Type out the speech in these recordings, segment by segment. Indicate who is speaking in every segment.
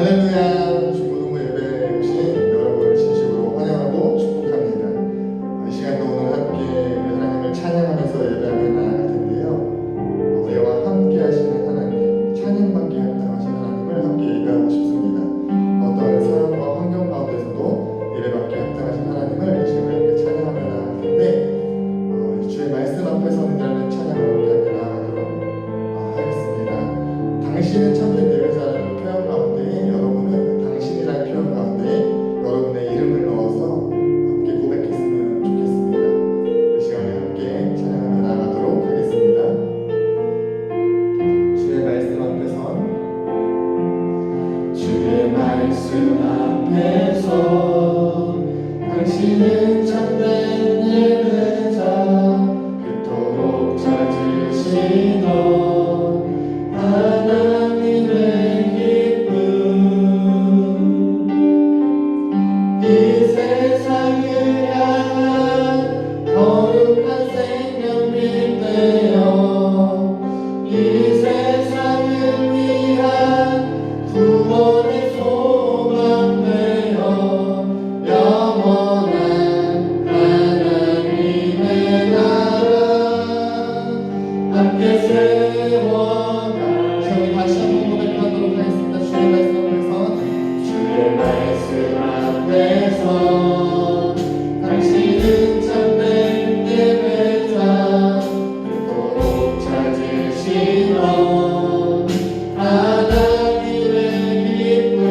Speaker 1: 할렐루야. 중고등부 예배에 오신 여러분을 진심으로 환영하고 축복합니다. 이 시간도 오늘 함께 하나님을 찬양하면서 예배하며 나아갈 텐데요. 우리와 함께 하시는 하나님, 찬양받기에 합당하신 하나님을 함께 예배하고 싶습니다. 어떠한 상황과 환경 가운데서도 예배받기에 합당하신 하나님을 이 시간에 함께 찬양하며 나아갈 텐데, 주의 말씀 앞에 서는 자는 찬양을 함께 하며 나아가도록 하겠습니다. 당신은 참된 예배자라는 표현 가운데 여러분은 당신이라는 표현 가운데 여러분의 이름을 넣어서 함께 고백했으면 좋겠습니다. 이 시간에 함께 찬양하며 나아가도록 하겠습니다. 주의 말씀 앞에 주의 말씀 앞에서 당신은 참된 예배자 그토록 찾으시던 하나님의 기쁨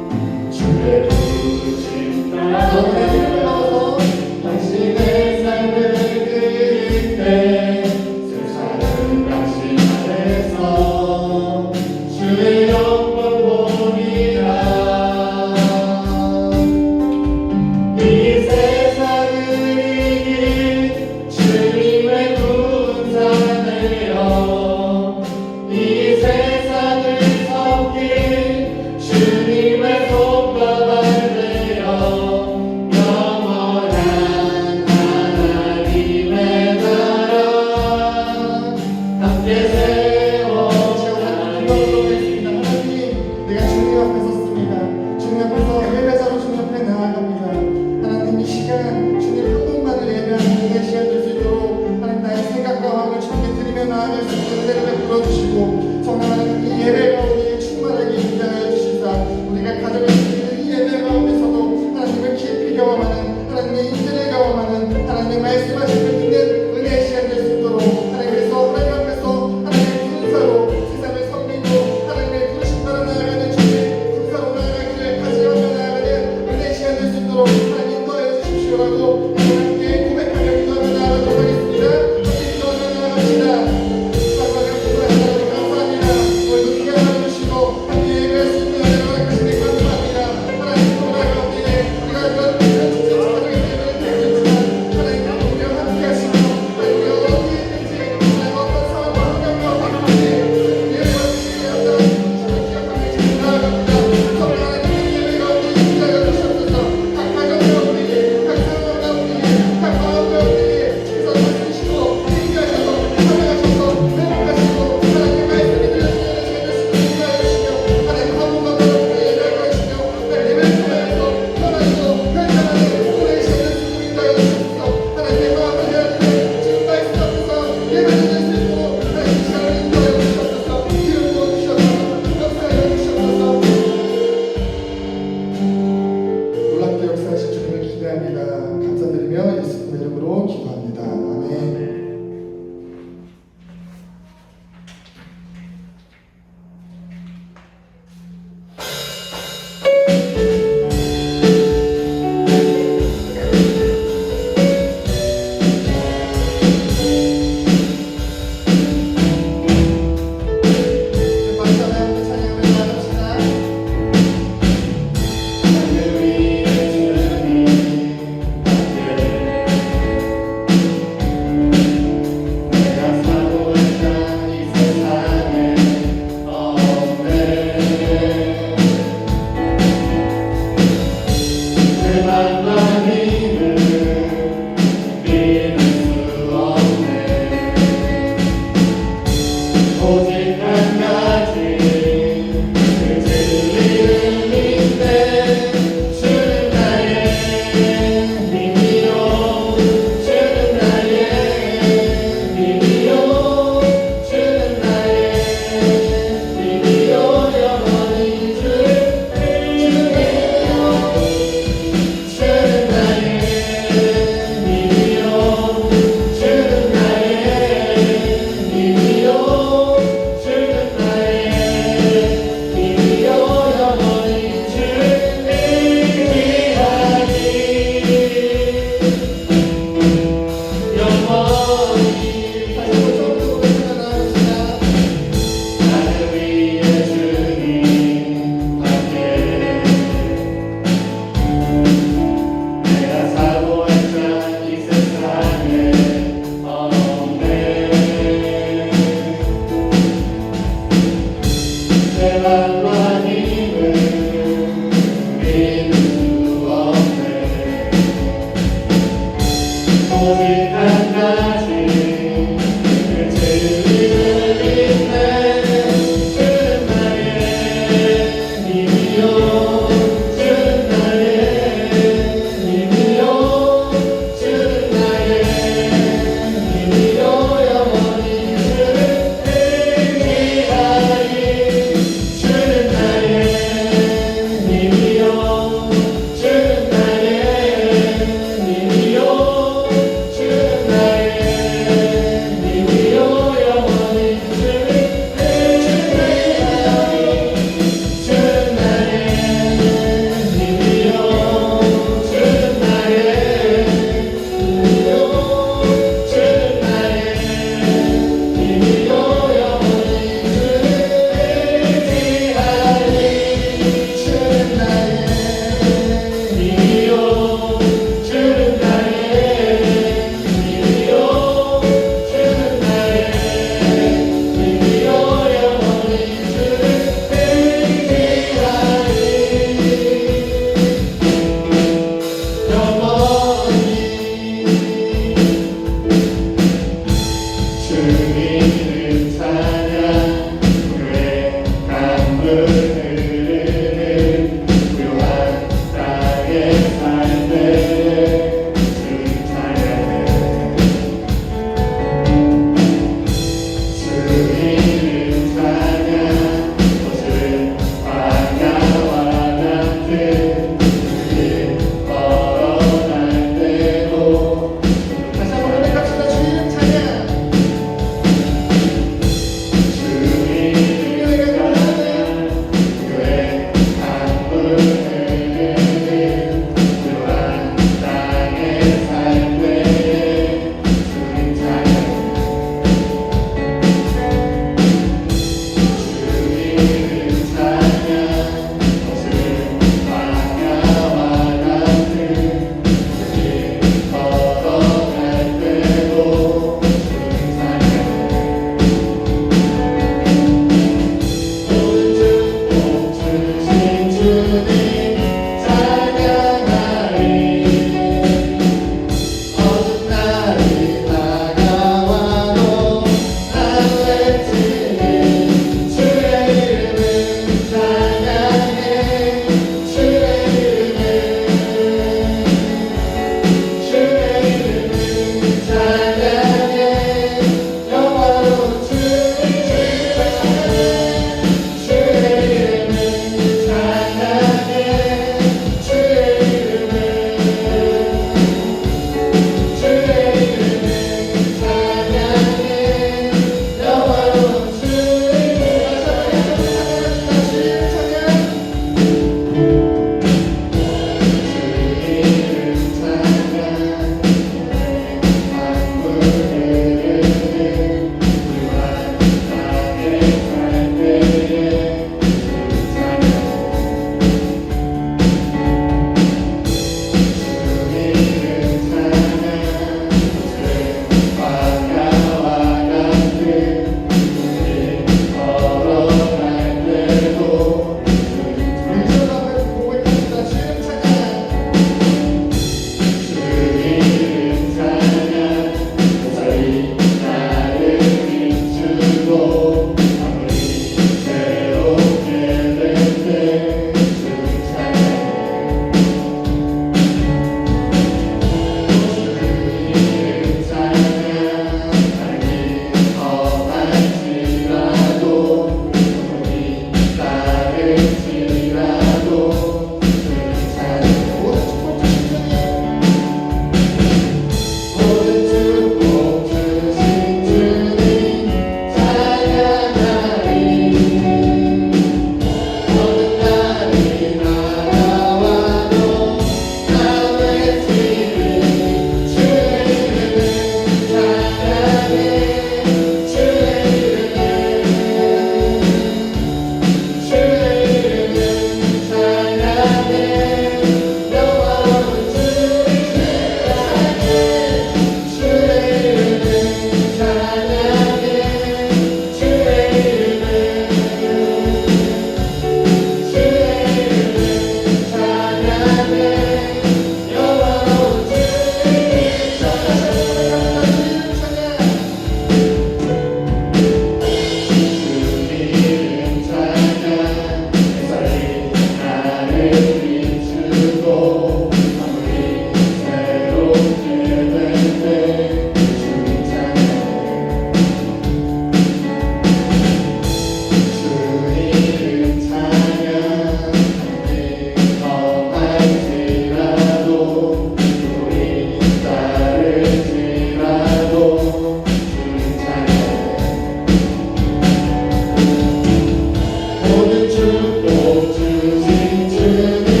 Speaker 1: 모든 축복 주신 주님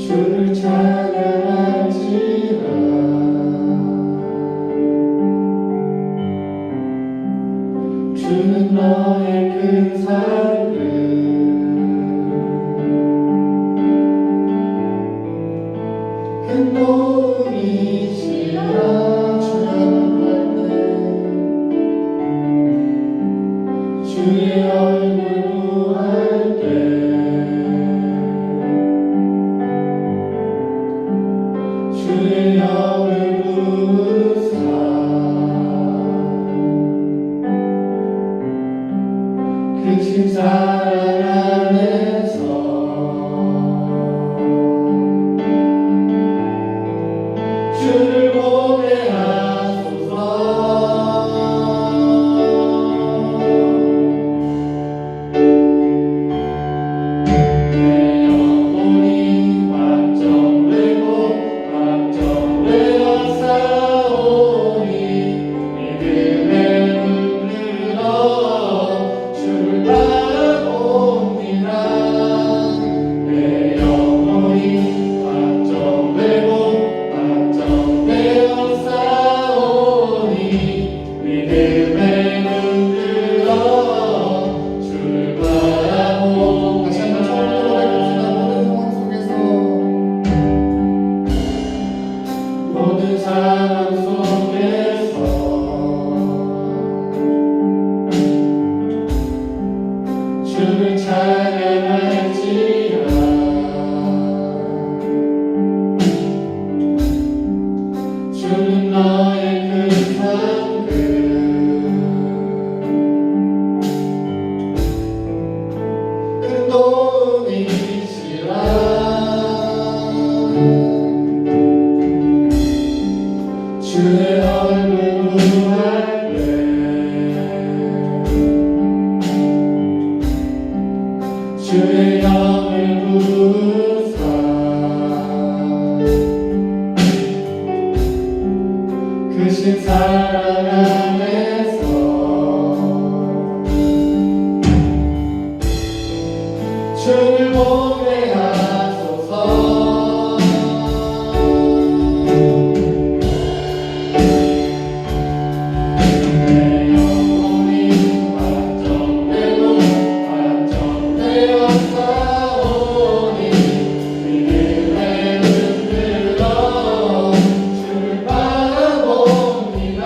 Speaker 1: 주를 찬양할지라. 주는 너의 큰 산들 큰 도움이시라. 주여 구할 때 주의 얼굴 구할 때 주의 영을 부으사 크신 사랑 안에서 주를 보게 하소서. 내 영혼이 확정되고 확정되어 싸우니 믿음의 눈 들어 주를 바라봅니다. 내 영혼이 확정되고 확정되어 싸우니 믿음의 눈 들어 주를 바라봅니다. 다시 한번 처음부터 고백합시다. 모든 상황 속에서 주를 찬양할지라. 주는 너의 큰 상급 큰 도움이시라. 주의 얼굴 구할 때 주의 영을 부으사 크신 사랑 안에서 주를 보게 하소서. 내 영혼이 확정되고 확정되어 싸우니 믿음의 눈 들어 주를 바라봅니다.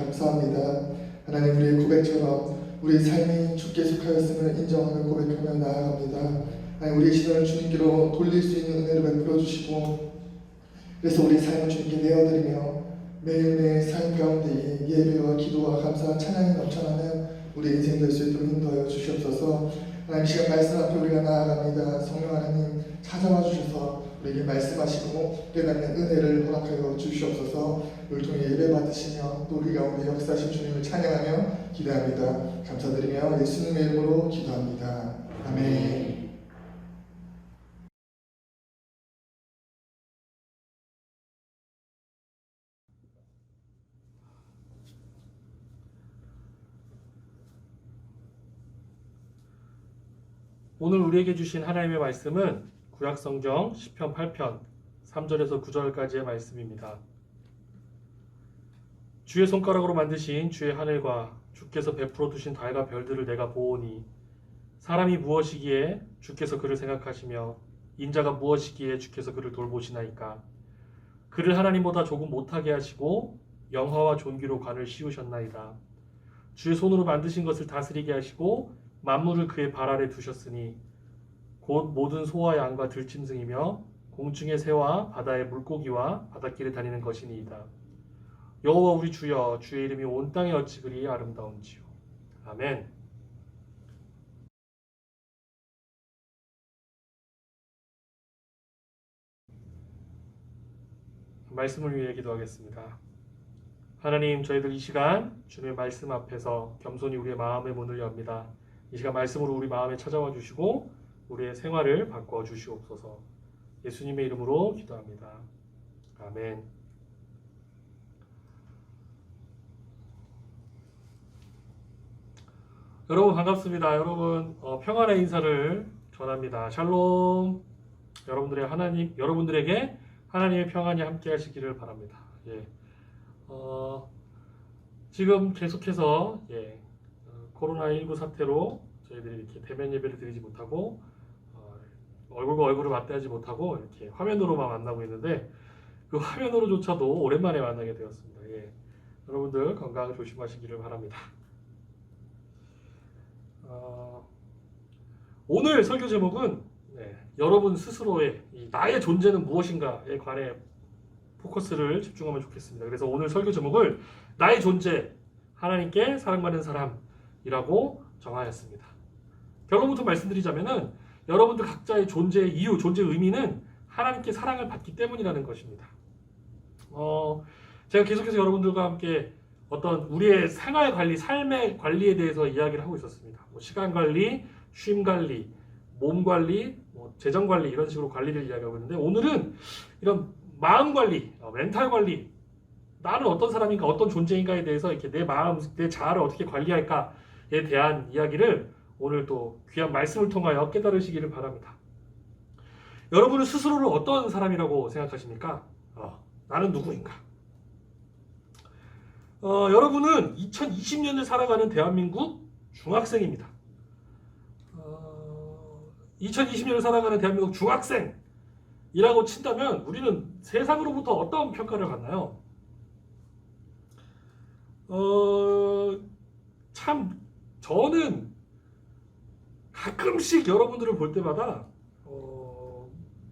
Speaker 1: 감사합니다. 하나님, 우리의 고백처럼 우리 삶이 주께 속하였음을 인정하며 고백하며 나아갑니다. 하나님, 우리의 시선을 주님께로 돌릴 수 있는 은혜를 베풀어 주시고, 그래서 우리 삶을 주님께 내어드리며 매일매일 삶 가운데 예배와 기도와 감사와 찬양이 넘쳐나는 우리 인생 될 수 있도록 인도하여 주시옵소서. 하나님, 시간 말씀 앞에 우리가 나아갑니다. 성령 하나님 찾아와 주셔서 우리에게 말씀하시고 깨닫는 은혜를 허락하여 주시옵소서. 우리 통해 예배 받으시며 또 우리 가운데 역사하신 주님을 찬양하며 기도합니다. 감사드리며 예수님의 이름으로 기도합니다. 아멘.
Speaker 2: 오늘 우리에게 주신 하나님의 말씀은 구약성경 시편 8편 3절에서 9절까지의 말씀입니다. 주의 손가락으로 만드신 주의 하늘과 주께서 베풀어 두신 달과 별들을 내가 보오니 사람이 무엇이기에 주께서 그를 생각하시며 인자가 무엇이기에 주께서 그를 돌보시나이까. 그를 하나님보다 조금 못하게 하시고 영화와 존귀로 관을 씌우셨나이다. 주의 손으로 만드신 것을 다스리게 하시고 만물을 그의 발 아래 두셨으니 곧 모든 소와 양과 들짐승이며 공중의 새와 바다의 물고기와 바닷길에 다니는 것이니이다. 여호와 우리 주여, 주의 이름이 온 땅에 어찌 그리 아름다운지요. 아멘. 말씀을 위해 기도하겠습니다. 하나님, 저희들 이 시간 주님의 말씀 앞에서 겸손히 우리의 마음의 문을 엽니다. 이 시간 말씀으로 우리 마음에 찾아와 주시고 우리의 생활을 바꿔 주시옵소서. 예수님의 이름으로 기도합니다. 아멘. 여러분 반갑습니다. 여러분 평안의 인사를 전합니다. 샬롬. 여러분들에게 하나님의 평안이 함께 하시기를 바랍니다. 예. 지금 계속해서 코로나19 사태로 저희들이 이렇게 대면 예배를 드리지 못하고 얼굴과 얼굴을 맞대하지 못하고 이렇게 화면으로만 만나고 있는데 그 화면으로조차도 오랜만에 만나게 되었습니다. 예. 여러분들 건강 조심하시기를 바랍니다. 오늘 설교 제목은 여러분 스스로의 나의 존재는 무엇인가에 관해 포커스를 집중하면 좋겠습니다. 그래서 오늘 설교 제목을 나의 존재, 하나님께 사랑받는 사람이라고 정하였습니다. 결론부터 말씀드리자면은 여러분들 각자의 존재의 이유, 존재의 의미는 하나님께 사랑을 받기 때문이라는 것입니다. 제가 계속해서 여러분들과 함께 어떤 우리의 생활 관리, 삶의 관리에 대해서 이야기를 하고 있었습니다. 시간 관리, 쉼 관리, 몸 관리, 재정 관리 이런 식으로 관리를 이야기하고 있는데 오늘은 이런 마음 관리, 멘탈 관리, 나는 어떤 사람인가, 어떤 존재인가에 대해서 이렇게 내 마음, 내 자아를 어떻게 관리할까에 대한 이야기를 오늘 또 귀한 말씀을 통하여 깨달으시기를 바랍니다. 여러분은 스스로를 어떤 사람이라고 생각하십니까? 나는 누구인가? 여러분은 2020년을 살아가는 대한민국 중학생입니다. 2020년을 살아가는 대한민국 중학생이라고 친다면 우리는 세상으로부터 어떤 평가를 받나요? 참 저는 가끔씩 여러분들을 볼 때마다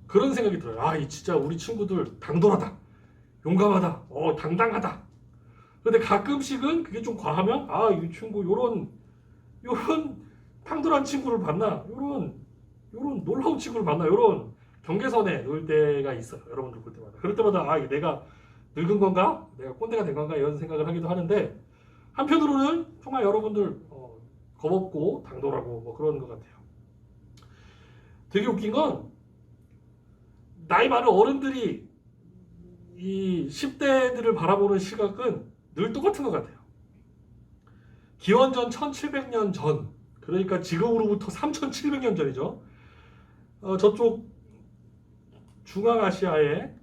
Speaker 2: 그런 생각이 들어요. 진짜 우리 친구들 당돌하다, 용감하다, 당당하다. 근데 가끔씩은 그게 좀 과하면 이 친구 요런 당돌한 친구를 봤나, 요런 놀라운 친구를 봤나, 요런 경계선에 놓을 때가 있어요. 여러분들 볼 때마다. 그럴 때마다 내가 늙은 건가? 내가 꼰대가 된 건가? 이런 생각을 하기도 하는데 한편으로는 정말 여러분들 겁없고 당돌하고 그런 것 같아요. 되게 웃긴 건 나이 많은 어른들이 이 10대들을 바라보는 시각은 늘 똑같은 것 같아요. 기원전 1700년 전, 그러니까 지금으로부터 3700년 전이죠. 저쪽 중앙아시아의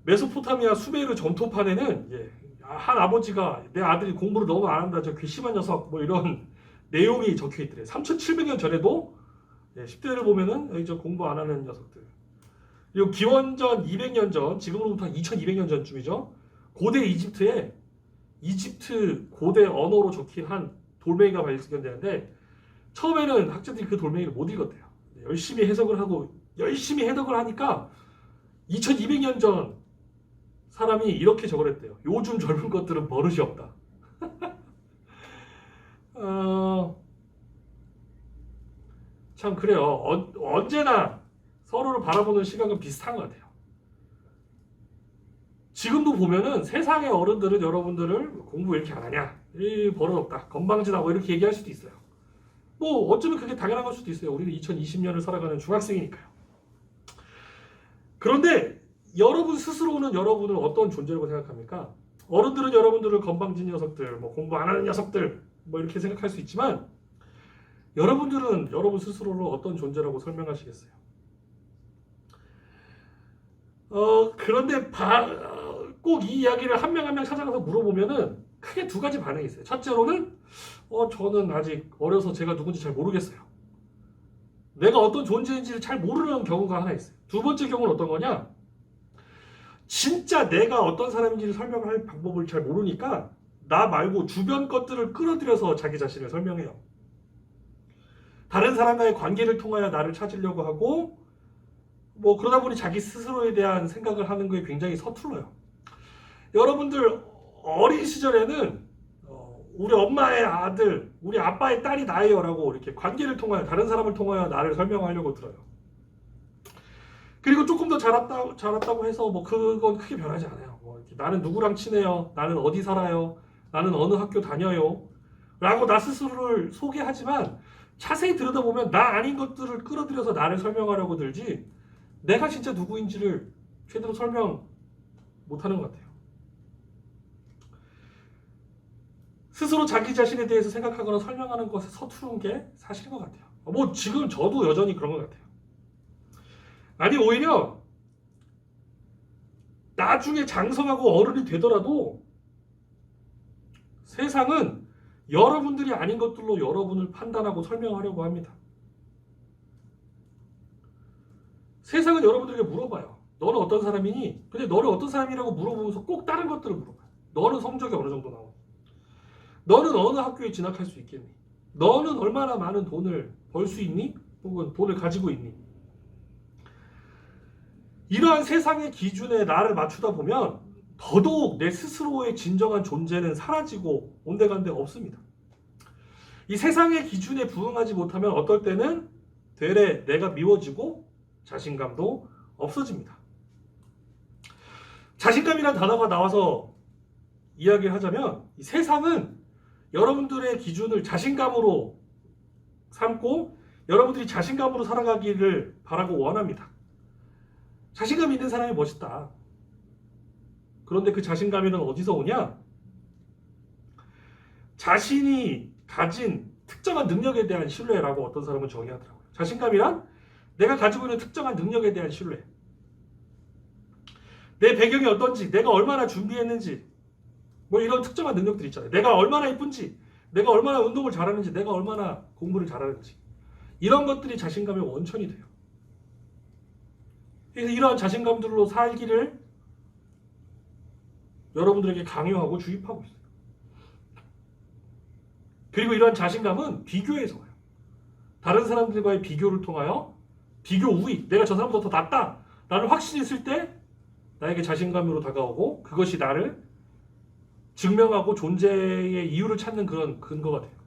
Speaker 2: 메소포타미아 수메르 점토판에는 한 아버지가 내 아들이 공부를 너무 안 한다, 저 괘씸한 녀석, 이런 내용이 적혀 있더래. 3700년 전에도 10대를 보면은 저 공부 안 하는 녀석들. 그리고 기원전 200년 전, 지금으로부터 2200년 전쯤이죠. 고대 이집트에 이집트 고대 언어로 적힌 한 돌멩이가 발견되는데 처음에는 학자들이 그 돌멩이를 못 읽었대요. 열심히 해석을 하고 열심히 해석을 하니까 2200년 전 사람이 이렇게 적어냈대요. 요즘 젊은 것들은 버릇이 없다. 참 그래요. 언제나 서로를 바라보는 시각은 비슷한 것 같아요. 지금도 보면은 세상의 어른들은 여러분들을 공부 왜 이렇게 안 하냐, 이 버릇 없다, 건방지다 뭐 이렇게 얘기할 수도 있어요. 뭐 어쩌면 그게 당연한 걸 수도 있어요. 우리는 2020년을 살아가는 중학생이니까요. 그런데 여러분 스스로는 여러분을 어떤 존재라고 생각합니까? 어른들은 여러분들을 건방진 녀석들, 뭐 공부 안 하는 녀석들 뭐 이렇게 생각할 수 있지만 여러분들은 여러분 스스로를 어떤 존재라고 설명하시겠어요? 그런데 꼭 이 이야기를 한 명 한 명 찾아가서 물어보면은 크게 두 가지 반응이 있어요. 첫째로는 저는 아직 어려서 제가 누군지 잘 모르겠어요. 내가 어떤 존재인지를 잘 모르는 경우가 하나 있어요. 두 번째 경우는 어떤 거냐? 진짜 내가 어떤 사람인지를 설명할 방법을 잘 모르니까 나 말고 주변 것들을 끌어들여서 자기 자신을 설명해요. 다른 사람과의 관계를 통하여 나를 찾으려고 하고 뭐 그러다 보니 자기 스스로에 대한 생각을 하는 거에 굉장히 서툴러요. 여러분들 어린 시절에는 우리 엄마의 아들, 우리 아빠의 딸이 나예요 라고 이렇게 관계를 통하여 다른 사람을 통하여 나를 설명하려고 들어요. 그리고 조금 더 자랐다고 해서 뭐 그건 크게 변하지 않아요. 뭐 이렇게 나는 누구랑 친해요, 나는 어디 살아요, 나는 어느 학교 다녀요 라고 나 스스로를 소개하지만 자세히 들여다보면 나 아닌 것들을 끌어들여서 나를 설명하려고 들지 내가 진짜 누구인지를 제대로 설명 못하는 것 같아요. 스스로 자기 자신에 대해서 생각하거나 설명하는 것에 서투른 게 사실인 것 같아요. 뭐 지금 저도 여전히 그런 것 같아요. 아니 오히려 나중에 장성하고 어른이 되더라도 세상은 여러분들이 아닌 것들로 여러분을 판단하고 설명하려고 합니다. 세상은 여러분들에게 물어봐요. 너는 어떤 사람이니? 근데 너를 어떤 사람이라고 물어보면서 꼭 다른 것들을 물어봐요. 너는 성적이 어느 정도 나오니? 너는 어느 학교에 진학할 수 있겠니? 너는 얼마나 많은 돈을 벌 수 있니? 혹은 돈을 가지고 있니? 이러한 세상의 기준에 나를 맞추다 보면 더더욱 내 스스로의 진정한 존재는 사라지고 온데간데 없습니다. 이 세상의 기준에 부응하지 못하면 어떨 때는 되레 내가 미워지고 자신감도 없어집니다. 자신감이란 단어가 나와서 이야기를 하자면 이 세상은 여러분들의 기준을 자신감으로 삼고 여러분들이 자신감으로 살아가기를 바라고 원합니다. 자신감 있는 사람이 멋있다. 그런데 그 자신감이는 어디서 오냐? 자신이 가진 특정한 능력에 대한 신뢰라고 어떤 사람은 정의하더라고요. 자신감이란 내가 가지고 있는 특정한 능력에 대한 신뢰. 내 배경이 어떤지, 내가 얼마나 준비했는지, 뭐 이런 특정한 능력들이 있잖아요. 내가 얼마나 이쁜지, 내가 얼마나 운동을 잘하는지, 내가 얼마나 공부를 잘하는지. 이런 것들이 자신감의 원천이 돼요. 그래서 이러한 자신감들로 살기를 여러분들에게 강요하고 주입하고 있어요. 그리고 이러한 자신감은 비교에서 와요. 다른 사람들과의 비교를 통하여 비교 우위, 내가 저 사람보다 더 낫다 라는 확신이 있을 때 나에게 자신감으로 다가오고 그것이 나를 증명하고 존재의 이유를 찾는 그런 근거가 돼요.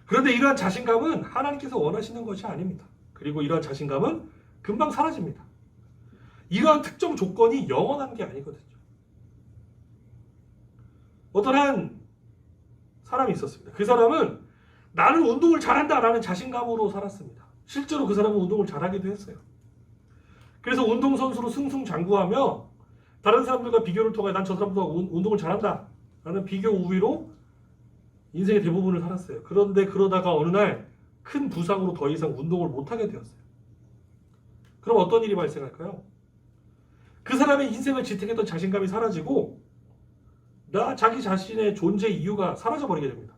Speaker 2: 그런데 이러한 자신감은 하나님께서 원하시는 것이 아닙니다. 그리고 이러한 자신감은 금방 사라집니다. 이러한 특정 조건이 영원한 게 아니거든요. 어떤 한 사람이 있었습니다. 그 사람은 나는 운동을 잘한다 라는 자신감으로 살았습니다. 실제로 그 사람은 운동을 잘하기도 했어요. 그래서 운동선수로 승승장구하며 다른 사람들과 비교를 통해 난 저 사람보다 운동을 잘한다 라는 비교 우위로 인생의 대부분을 살았어요. 그런데 그러다가 어느 날 큰 부상으로 더 이상 운동을 못하게 되었어요. 그럼 어떤 일이 발생할까요? 그 사람의 인생을 지탱했던 자신감이 사라지고 자기 자신의 존재 이유가 사라져버리게 됩니다.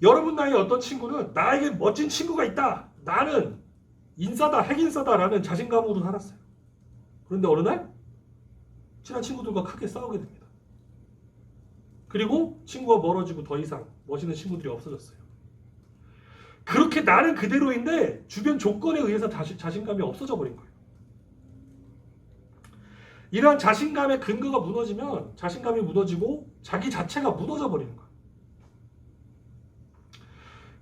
Speaker 2: 여러분 나이에 어떤 친구는 나에게 멋진 친구가 있다. 나는 인싸다, 핵인싸다 라는 자신감으로 살았어요. 그런데 어느 날 친한 친구들과 크게 싸우게 됩니다. 그리고 친구가 멀어지고 더 이상 멋있는 친구들이 없어졌어요. 그렇게 나는 그대로인데 주변 조건에 의해서 자신감이 없어져 버린 거예요. 이러한 자신감의 근거가 무너지면 자신감이 무너지고 자기 자체가 무너져 버리는 거예요.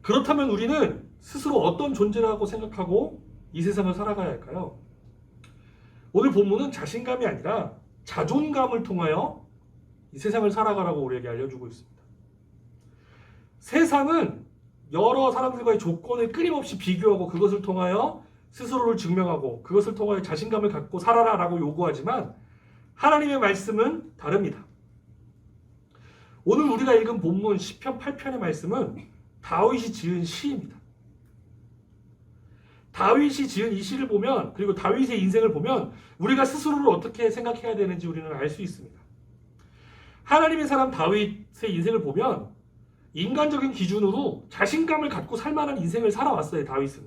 Speaker 2: 그렇다면 우리는 스스로 어떤 존재라고 생각하고 이 세상을 살아가야 할까요? 오늘 본문은 자신감이 아니라 자존감을 통하여 이 세상을 살아가라고 우리에게 알려주고 있습니다. 세상은 여러 사람들과의 조건을 끊임없이 비교하고 그것을 통하여 스스로를 증명하고 그것을 통하여 자신감을 갖고 살아라라고 요구하지만 하나님의 말씀은 다릅니다. 오늘 우리가 읽은 본문 시편 8편의 말씀은 다윗이 지은 시입니다. 다윗이 지은 이 시를 보면, 그리고 다윗의 인생을 보면 우리가 스스로를 어떻게 생각해야 되는지 우리는 알 수 있습니다. 하나님의 사람 다윗의 인생을 보면 인간적인 기준으로 자신감을 갖고 살만한 인생을 살아왔어요. 다윗은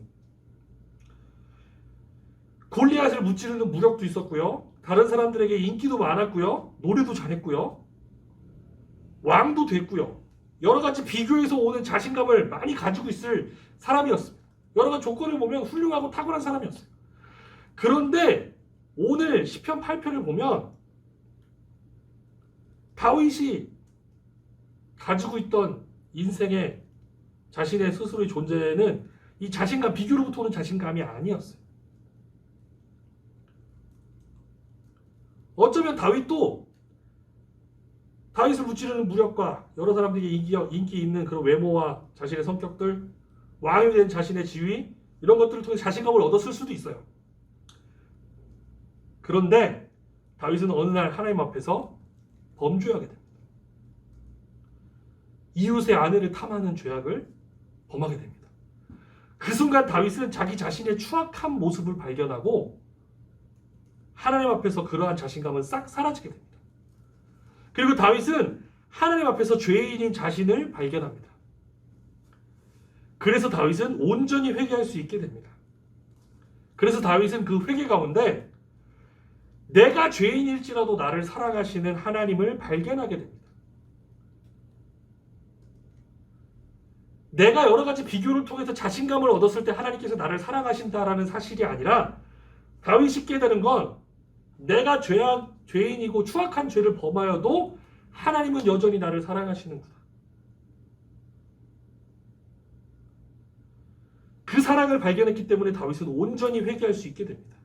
Speaker 2: 골리앗을 무찌르는 무력도 있었고요, 다른 사람들에게 인기도 많았고요, 노래도 잘했고요, 왕도 됐고요, 여러 가지 비교에서 오는 자신감을 많이 가지고 있을 사람이었습니다. 여러 가지 조건을 보면 훌륭하고 탁월한 사람이었어요. 그런데 오늘 시편 8편을 보면 다윗이 가지고 있던 인생의 자신의 스스로의 존재는 이 자신감, 비교로부터 오는 자신감이 아니었어요. 어쩌면 다윗도 다윗을 무찌르는 무력과 여러 사람들에게 인기 있는 그런 외모와 자신의 성격들, 왕이 된 자신의 지위, 이런 것들을 통해 자신감을 얻었을 수도 있어요. 그런데 다윗은 어느 날 하나님 앞에서 범죄하게 됩니다. 이웃의 아내를 탐하는 죄악을 범하게 됩니다. 그 순간 다윗은 자기 자신의 추악한 모습을 발견하고 하나님 앞에서 그러한 자신감은 싹 사라지게 됩니다. 그리고 다윗은 하나님 앞에서 죄인인 자신을 발견합니다. 그래서 다윗은 온전히 회개할 수 있게 됩니다. 그래서 다윗은 그 회개 가운데 내가 죄인일지라도 나를 사랑하시는 하나님을 발견하게 됩니다. 내가 여러 가지 비교를 통해서 자신감을 얻었을 때 하나님께서 나를 사랑하신다라는 사실이 아니라 다윗이 깨달은 건 내가 죄인이고 추악한 죄를 범하여도 하나님은 여전히 나를 사랑하시는구나. 그 사랑을 발견했기 때문에 다윗은 온전히 회개할 수 있게 됩니다.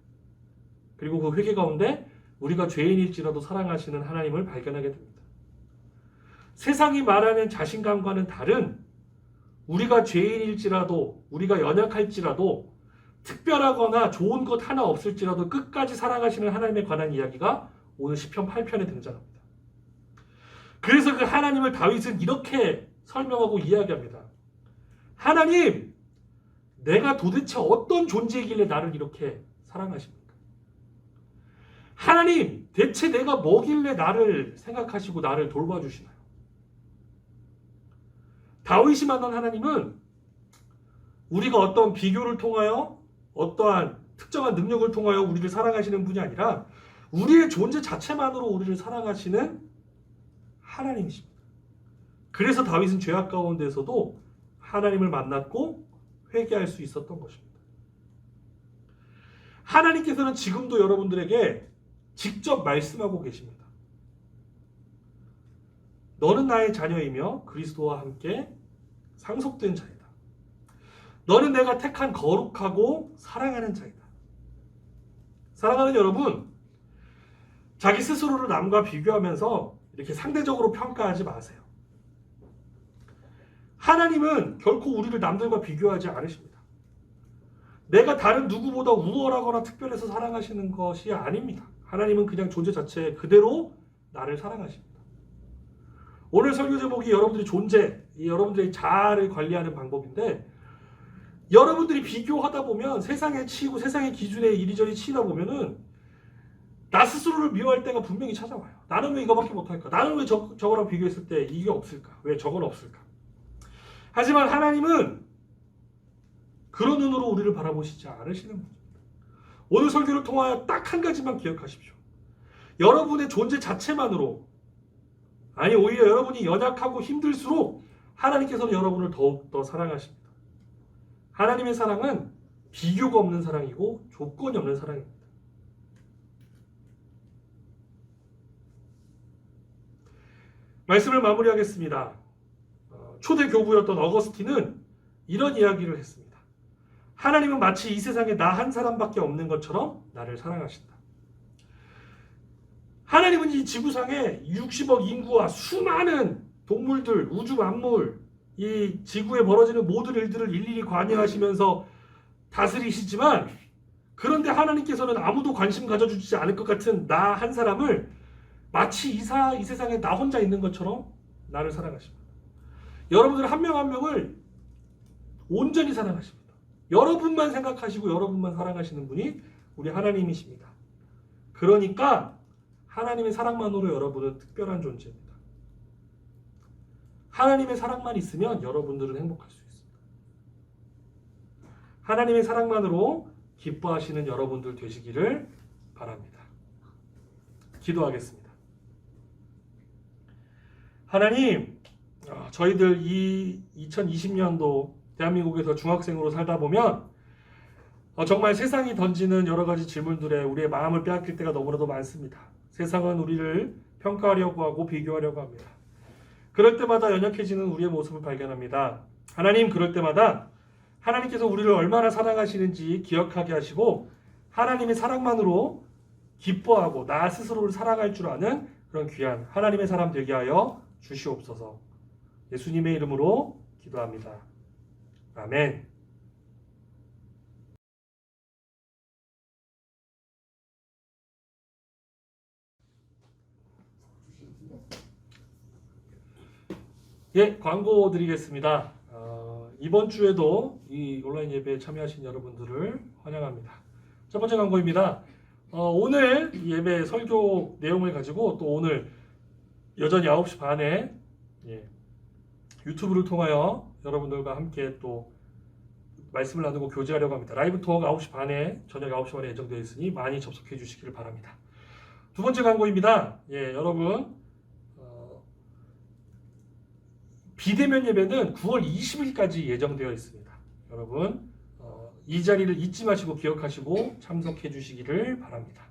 Speaker 2: 그리고 그 회개 가운데 우리가 죄인일지라도 사랑하시는 하나님을 발견하게 됩니다. 세상이 말하는 자신감과는 다른, 우리가 죄인일지라도, 우리가 연약할지라도, 특별하거나 좋은 것 하나 없을지라도 끝까지 사랑하시는 하나님에 관한 이야기가 오늘 시편 8편에 등장합니다. 그래서 그 하나님을 다윗은 이렇게 설명하고 이야기합니다. 하나님, 내가 도대체 어떤 존재이길래 나를 이렇게 사랑하십니까? 하나님, 대체 내가 뭐길래 나를 생각하시고 나를 돌봐주시나요? 다윗이 만난 하나님은 우리가 어떤 비교를 통하여, 어떠한 특정한 능력을 통하여 우리를 사랑하시는 분이 아니라 우리의 존재 자체만으로 우리를 사랑하시는 하나님이십니다. 그래서 다윗은 죄악 가운데서도 하나님을 만났고 회개할 수 있었던 것입니다. 하나님께서는 지금도 여러분들에게 직접 말씀하고 계십니다. 너는 나의 자녀이며 그리스도와 함께 상속된 자이다. 너는 내가 택한 거룩하고 사랑하는 자이다. 사랑하는 여러분, 자기 스스로를 남과 비교하면서 이렇게 상대적으로 평가하지 마세요. 하나님은 결코 우리를 남들과 비교하지 않으십니다. 내가 다른 누구보다 우월하거나 특별해서 사랑하시는 것이 아닙니다. 하나님은 그냥 존재 자체 그대로 나를 사랑하십니다. 오늘 설교 제목이 여러분들의 존재, 여러분들의 자아를 관리하는 방법인데, 여러분들이 비교하다 보면 세상에 치이고 세상의 기준에 이리저리 치이다 보면은 나 스스로를 미워할 때가 분명히 찾아와요. 나는 왜 이거밖에 못할까? 나는 왜 저거랑 비교했을 때 이게 없을까? 왜 저건 없을까? 하지만 하나님은 그런 눈으로 우리를 바라보시지 않으시는 분입니다. 오늘 설교를 통하여 딱 한 가지만 기억하십시오. 여러분의 존재 자체만으로, 아니 오히려 여러분이 연약하고 힘들수록 하나님께서는 여러분을 더욱더 사랑하십니다. 하나님의 사랑은 비교가 없는 사랑이고 조건이 없는 사랑입니다. 말씀을 마무리하겠습니다. 초대 교부였던 어거스틴은 이런 이야기를 했습니다. 하나님은 마치 이 세상에 나 한 사람밖에 없는 것처럼 나를 사랑하신다. 하나님은 이 지구상에 60억 인구와 수많은 동물들, 우주 만물, 이 지구에 벌어지는 모든 일들을 일일이 관여하시면서 다스리시지만, 그런데 하나님께서는 아무도 관심 가져주지 않을 것 같은 나 한 사람을 마치 이 세상에 나 혼자 있는 것처럼 나를 사랑하십니다. 여러분들 한 명 한 명을 온전히 사랑하십니다. 여러분만 생각하시고 여러분만 사랑하시는 분이 우리 하나님이십니다. 그러니까 하나님의 사랑만으로 여러분은 특별한 존재입니다. 하나님의 사랑만 있으면 여러분들은 행복할 수 있습니다. 하나님의 사랑만으로 기뻐하시는 여러분들 되시기를 바랍니다. 기도하겠습니다. 하나님, 저희들 이 2020년도 대한민국에서 중학생으로 살다 보면 정말 세상이 던지는 여러 가지 질문들에 우리의 마음을 빼앗길 때가 너무나도 많습니다. 세상은 우리를 평가하려고 하고 비교하려고 합니다. 그럴 때마다 연약해지는 우리의 모습을 발견합니다. 하나님, 그럴 때마다 하나님께서 우리를 얼마나 사랑하시는지 기억하게 하시고 하나님의 사랑만으로 기뻐하고 나 스스로를 사랑할 줄 아는 그런 귀한 하나님의 사람 되게 하여 주시옵소서. 예수님의 이름으로 기도합니다. 아멘. 예, 광고 드리겠습니다. 이번 주에도 이 온라인 예배에 참여하신 여러분들을 환영합니다. 첫 번째 광고입니다. 오늘 예배 설교 내용을 가지고 또 오늘 여전히 9시 반에 유튜브를 통하여 여러분들과 함께 또 말씀을 나누고 교제하려고 합니다. 라이브 톡 9시 반에 저녁 9시 반에 예정되어 있으니 많이 접속해 주시기를 바랍니다. 두 번째 광고입니다. 여러분 비대면 예배는 9월 20일까지 예정되어 있습니다. 여러분 이 자리를 잊지 마시고 기억하시고 참석해 주시기를 바랍니다.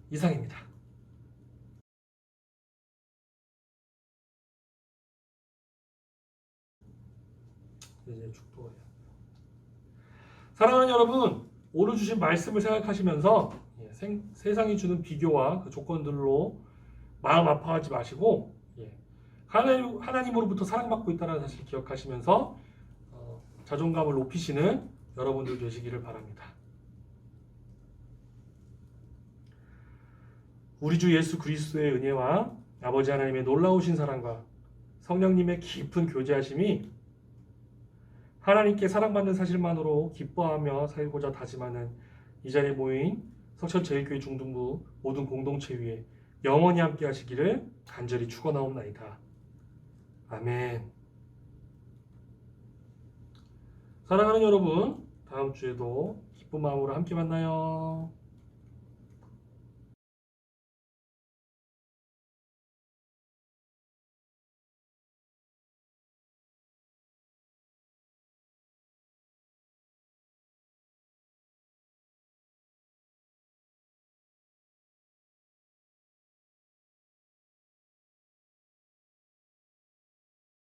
Speaker 2: 이상입니다. 이제 축도해요. 사랑하는 여러분, 오늘 주신 말씀을 생각하시면서 세상이 주는 비교와 그 조건들로 마음 아파하지 마시고 하나님으로부터 사랑받고 있다는 사실을 기억하시면서 자존감을 높이시는 여러분들 되시기를 바랍니다. 우리 주 예수 그리스도의 은혜와 아버지 하나님의 놀라우신 사랑과 성령님의 깊은 교제하심이 하나님께 사랑받는 사실만으로 기뻐하며 살고자 다짐하는 이 자리에 모인 석천제일교회 중등부 모든 공동체 위에 영원히 함께 하시기를 간절히 축원하옵나이다. 아멘. 사랑하는 여러분, 다음 주에도 기쁜 마음으로 함께 만나요.